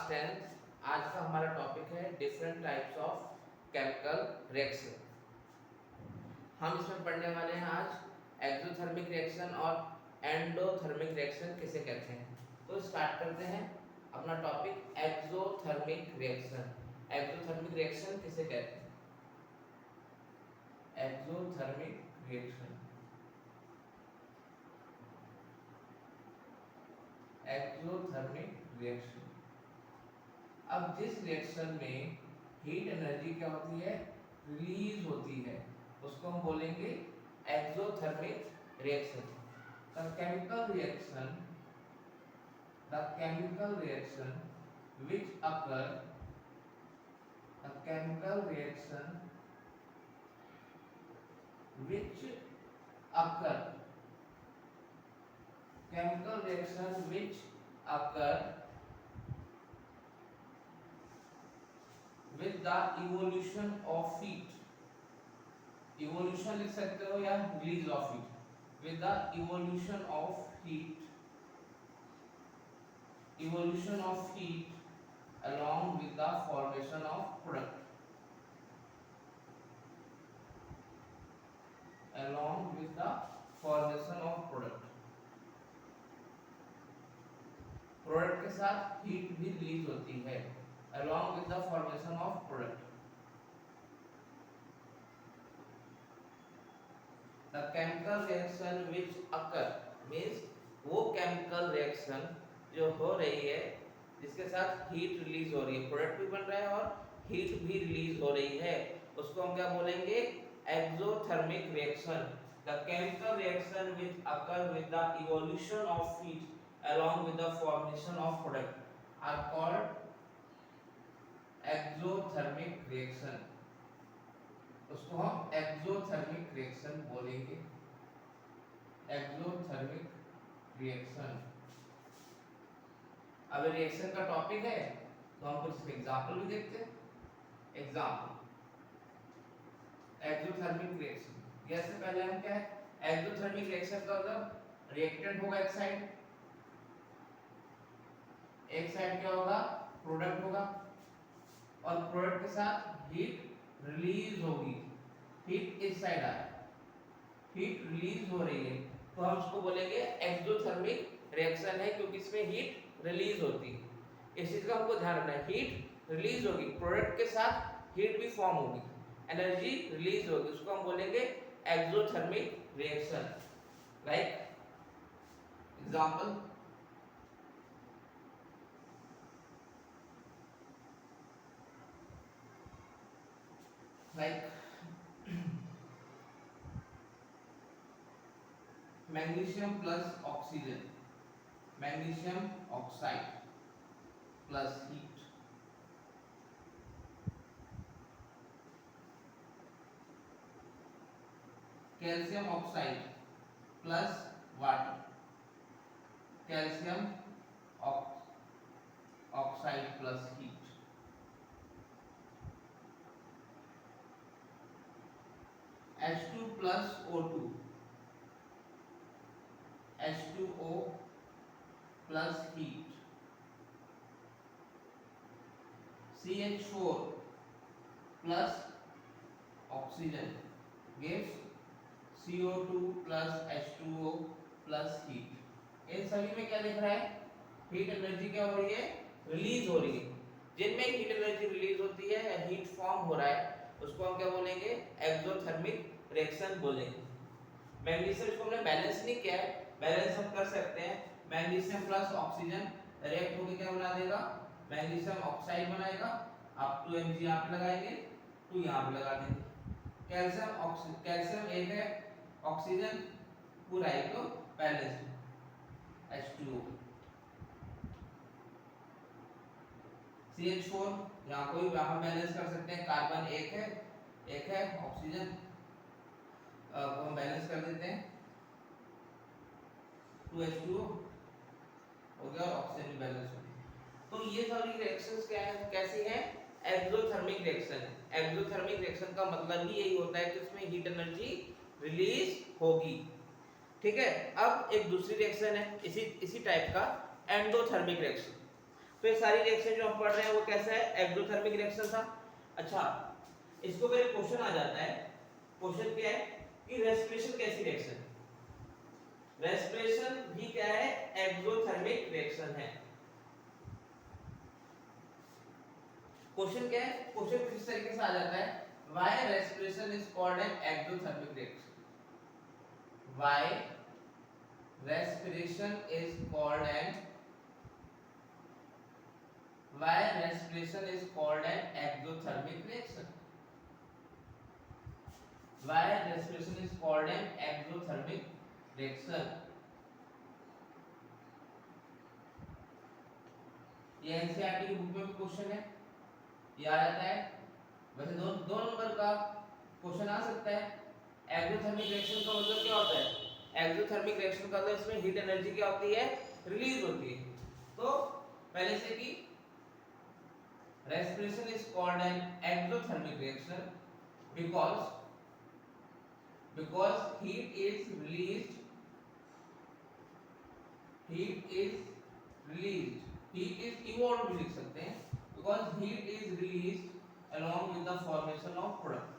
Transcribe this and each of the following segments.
10th। आज का हमारा टॉपिक है different types of chemical reaction. हम इसमें पढ़ने वाले हैं आज एक्सोथर्मिक रिएक्शन और एंडोथर्मिक रिएक्शन किसे कहते हैं। तो स्टार्ट करते हैं अपना topic exothermic reaction. Exothermic reaction किसे कहते हैं? Exothermic reaction, exothermic reaction. अब जिस रिएक्शन में हीट एनर्जी क्या होती है, रिलीज होती है, उसको हम बोलेंगे exothermic reaction. The chemical reaction which occur a chemical reaction which occur with the evolution of heat। evolution लिख सकते हो या release of heat। with the evolution of heat along with the formation of product, product के साथ heat भी release होती है along with the formation of product। The chemical reaction which occur means वो केमिकल रिएक्शन जो हो रही है जिसके साथ हीट रिलीज हो रही है, प्रोडक्ट भी बन रहा है और हीट भी रिलीज हो रही है, उसको हम क्या बोलेंगे? Exothermic reaction. The chemical reaction which occur with the evolution of heat along with the formation of product are called exothermic reaction. उसको हम एक्सोथर्मिक रिएक्शन बोलेंगे, एक्सोथर्मिक रिएक्शन। अब रिएक्शन का टॉपिक है तो हम कुछ एग्जांपल भी देखते हैं। एग्जांपल एक्सोथर्मिक रिएक्शन, जैसे पहले हम क्या है, एक्सोथर्मिक रिएक्शन का मतलब रिएक्टेंट होगा एक साइड क्या होगा, प्रोडक्ट होगा, और प्रोडक्ट के साथ हीट रिलीज होगी। हीट इस साइड आया, हीट रिलीज हो रही है तो हम उसको बोलेंगे एक्सोथर्मिक रिएक्शन है, क्योंकि इसमें हीट रिलीज होती है। इस चीज का हमको ध्यान रखना है, हीट रिलीज होगी, प्रोडक्ट के साथ हीट भी फॉर्म होगी, एनर्जी रिलीज होगी, उसको हम बोलेंगे exothermic reaction. Like example like magnesium plus oxygen, magnesium oxide plus heat, calcium oxide plus water, calcium oxide plus heat, H2 plus O2, H2O plus heat, CH4 plus oxygen gives CO2 plus H2O plus heat। इन सभी में क्या दिख रहा है, heat energy क्या हो रही है, रिलीज हो रही है। जिनमें हीट एनर्जी रिलीज होती है या हीट फॉर्म हो रहा है उसको हम क्या बोलेंगे, एक्सोथर्मिक रिएक्शन बोलेंगे। मैग्नीशियम इसको हमने बैलेंस नहीं किया है, बैलेंस हम कर सकते हैं। मैग्नीशियम प्लस ऑक्सीजन रिएक्ट होकर क्या बना देगा, मैग्नीशियम ऑक्साइड बनाएगा। आप 2Mg यहाँ पे लगाएंगे, 2 यहाँ पे लगा देंगे। कैल्शियम एक है, ऑक्सीजन पूरा है तो बैलेंस H2O। CH4 यहाँ कोई यहाँ बैलेंस कर सकते हैं, कार्बन एक है ऑक्सीजन को हम बैलेंस कर देते हैं, 2H2O हो गया और ऑक्सीजन भी बैलेंस हो गया। तो ये सारी रिएक्शंस क्या है, कैसी हैं, एक्सोथर्मिक रिएक्शन। एक्सोथर्मिक रिएक्शन का मतलब ही यही होता है कि उसमें हीट एनर्जी रिलीज होगी। ठीक है, अब एक दूसरी रिएक्शन है इसी टाइप का, एंडोथर्मिक रिएक्शन। तो ये सारी रिएक्शन जो हम पढ़ रहे हैं वो कैसा है, एक्सोथर्मिक रिएक्शन था। अच्छा, इसको फिर क्वेश्चन आ जाता है, क्वेश्चन क्या है कि रेस्पिरेशन कैसी रिएक्शन है। रेस्पिरेशन भी क्या है, एक्सोथर्मिक रिएक्शन है। क्वेश्चन क्या है, क्वेश्चन किस तरीके से आ जाता है, why respiration is called an exothermic reaction, why respiration is called an why respiration is called an exothermic reaction, why respiration is called an exothermic reaction। ये एनसीईआरटी की बुक में भी क्वेश्चन है, ये आ जाता है। वैसे दो नंबर का क्वेश्चन आ सकता है। एक्सोथर्मिक रिएक्शन का मतलब क्या होता है, एक्सोथर्मिक रिएक्शन का मतलब इसमें हीट एनर्जी क्या होती है, रिलीज होती है। तो पहले से कि respiration is called an exothermic reaction because heat is released, heat is evolved भी लिख सकते हैं, because heat is released along with the formation of product,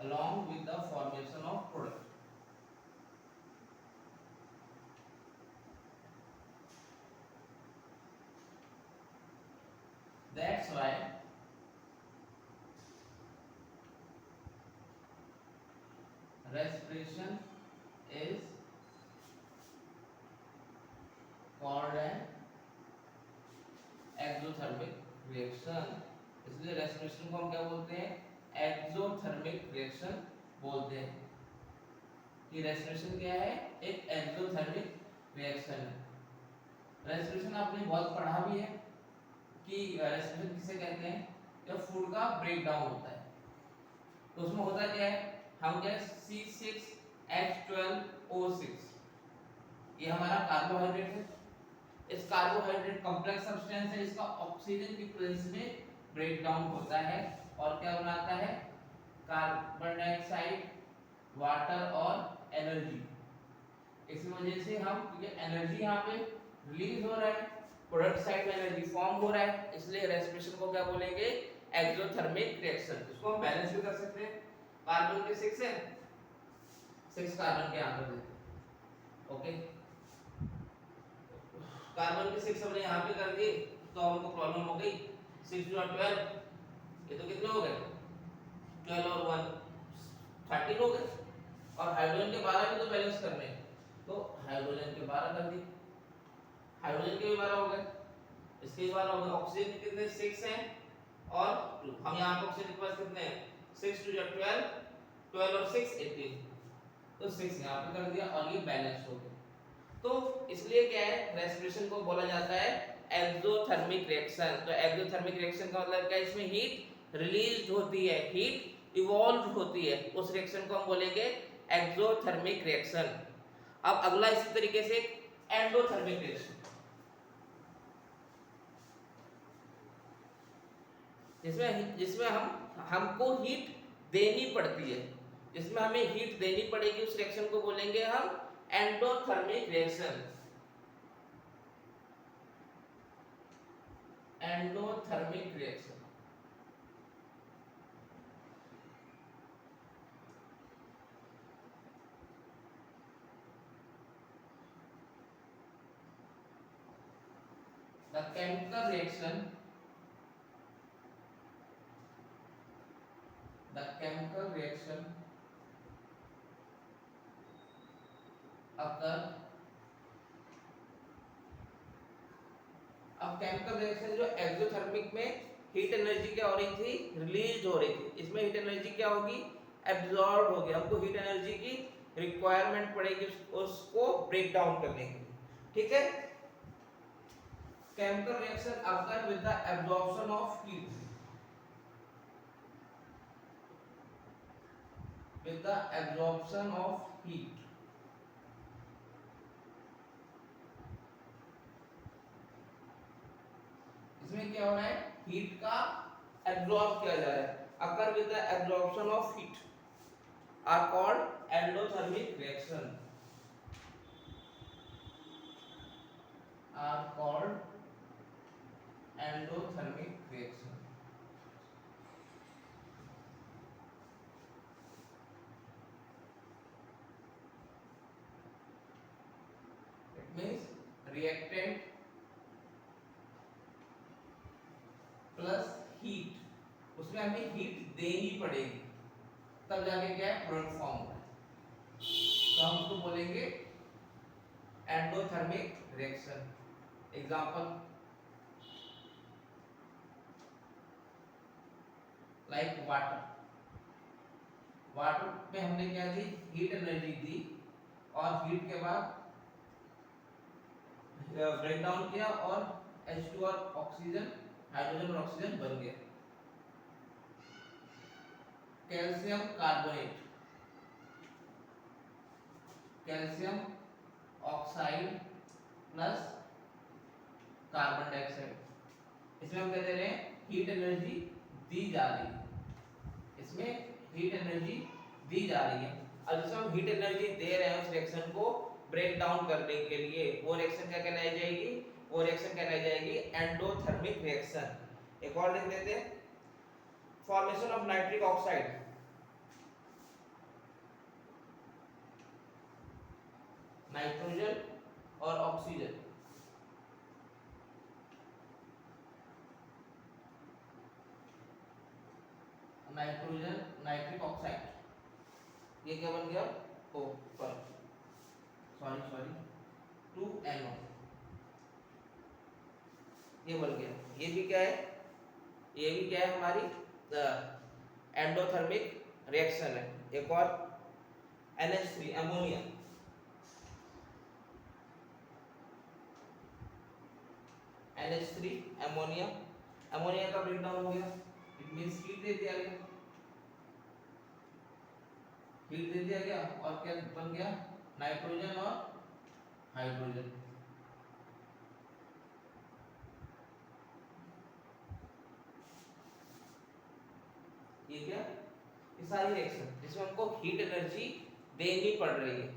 along with the formation of product। That's why respiration is called an exothermic reaction। इसलिए respiration को हम क्या बोलते हैं, एक्सोथर्मिक रिएक्शन बोलते हैं। कि रेस्पिरेशन क्या है, एक एक्सोथर्मिक रिएक्शन है। रेस्पिरेशन आपने बहुत पढ़ा भी है कि रेस्पिरेशन किसे कहते हैं, जब फूड का ब्रेक डाउन होता है तो उसमें होता क्या है, हम क्या C6H12O6, ये हमारा कार्बोहाइड्रेट है। इस कार्बोहाइड्रेट कॉम्प्लेक्स सब्सटेंस है, इसका ऑक्सीजन की प्रेजेंस में ब्रेक डाउन होता है और क्या बनाता है, कार्बन डाइऑक्साइड, वाटर और एनर्जी। इस वजह से हम, क्योंकि एनर्जी यहाँ पे रिलीज हो रहा है, प्रोडक्ट साइड में एनर्जी फॉर्म हो रहा है, इसलिए रेस्पिरेशन को क्या बोलेंगे, एक्सोथर्मिक रिएक्शन। इसको हम बैलेंस भी कर सकते हैं, कार्बन के 6 है, 6 कार्बन के यहाँ पर देते हैं, ओके। कार्बन के 6 हमने यहाँ पे कर दिए तो हमको प्रॉब्लम हो गई, 6 और 12, ये तो कितने हो गए, 12 और 1 13 हो गए। और हाइड्रोजन के 12 भी तो बैलेंस करने हैं, तो हाइड्रोजन के 12 कर दिए, हाइड्रोजन के भी 12 हो गए, इसके भी 12 हो गए। ऑक्सीजन के कितने, 6 हैं और 2, हम यहाँ पे ऑक्सीजन के पास कितने हैं, 6 2 12, 12 और 6 18, तो 6 यहाँ पे कर दिया और ये बैलेंस हो गया। तो इसलिए क्या है, रेस्पिरेशन को बोला जाता है एक्सोथर्मिक रिएक्शन। तो एक्सोथर्मिक रिएक्शन का मतलब क्या है, इसमें हीट रिलीज होती है, हीट इवॉल्व होती है, उस रिएक्शन को हम बोलेंगे एक्सोथर्मिक रिएक्शन। अब अगला इसी तरीके से एंडोथर्मिक रिएक्शन, जिसमें हमको हीट देनी पड़ती है, जिसमें हमें हीट देनी पड़ेगी, उस रिएक्शन को बोलेंगे हम endothermic reaction, endothermic reaction. The chemical reaction, the chemical reaction occur, अब केमिकल रिएक्शन जो एक्सोथर्मिक में हीट एनर्जी क्या हो रही थी, रिलीज हो रही थी, इसमें हीट एनर्जी क्या होगी, एब्जॉर्ब होगी। हमको हीट एनर्जी की रिक्वायरमेंट पड़ेगी उसको ब्रेक डाउन करने के लिए, ठीक है। Chemical reaction occur with the absorption of heat, with the absorption of heat, इसमें क्या हो रहा है, हीट का एब्जॉर्ब किया जा रहा है, occur with the absorption of heat are called endothermic reaction। are called endothermic reaction. It means reactant plus heat, उसमें हमें हीट देनी पड़ेगी तब जाके क्या है प्रोडक्ट फॉर्म होगा, तो हम उसको बोलेंगे endothermic reaction. Example like water. Water में हमने क्या दी, हीट एनर्जी दी और हीट के बाद ब्रेक डाउन किया और H2 और ऑक्सीजन, हाइड्रोजन और ऑक्सीजन बन गया. Calcium carbonate, calcium oxide plus carbon dioxide. इसमें हम क्या दे रहे हैं, हीट एनर्जी दी जा रही है, इसमें हीट एनर्जी दी जा रही है. अब जिसमें हम हीट एनर्जी दे रहे हैं उस रिएक्शन को ब्रेक डाउन करने के लिए, वो रिएक्शन क्या कहलाई जाएगी, वो रिएक्शन कहलाई जाएगी एंडोथर्मिक रिएक्शन. एक और लिख देते हैं, formation of nitric oxide. Nitrogen और ऑक्सीजन, नाइट्रोजन नाइट्रिक ऑक्साइड, ये क्या बन गया, ओ पर सॉरी 2NO, ये बन गया. ये भी क्या है, ये भी क्या है हमारी एंडोथर्मिक रिएक्शन है. एक और NH3 ammonia, NH3 ammonia. Ammonia का ब्रेक डाउन हो गया, इट मींस हीट दे दिया गया, हीट दे दिया गया और क्या बन गया, नाइट्रोजन और हाइड्रोजन. ये क्या, ये सारी रिएक्शन जिसमें हमको हीट एनर्जी देनी पड़ रही है,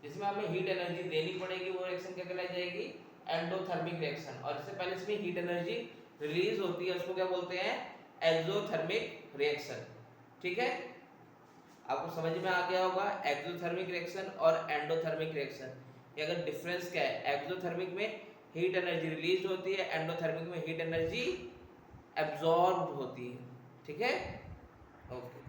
जिसमें हमें हीट एनर्जी देनी पड़ेगी, वो रिएक्शन क्या कहलाई जाएगी, एंडोथर्मिक रिएक्शन. और इससे पहले इसमें हीट एनर्जी रिलीज होती है, उसको क्या बोलते हैं, एक्सोथर्मिक रिएक्शन. ठीक है, आपको समझ में आ गया होगा एक्सोथर्मिक रिएक्शन और एंडोथर्मिक रिएक्शन. ये अगर डिफरेंस क्या है, एक्सोथर्मिक में हीट एनर्जी रिलीज होती है, एंडोथर्मिक में हीट एनर्जी एब्जॉर्ब होती है. ठीक है, ओके.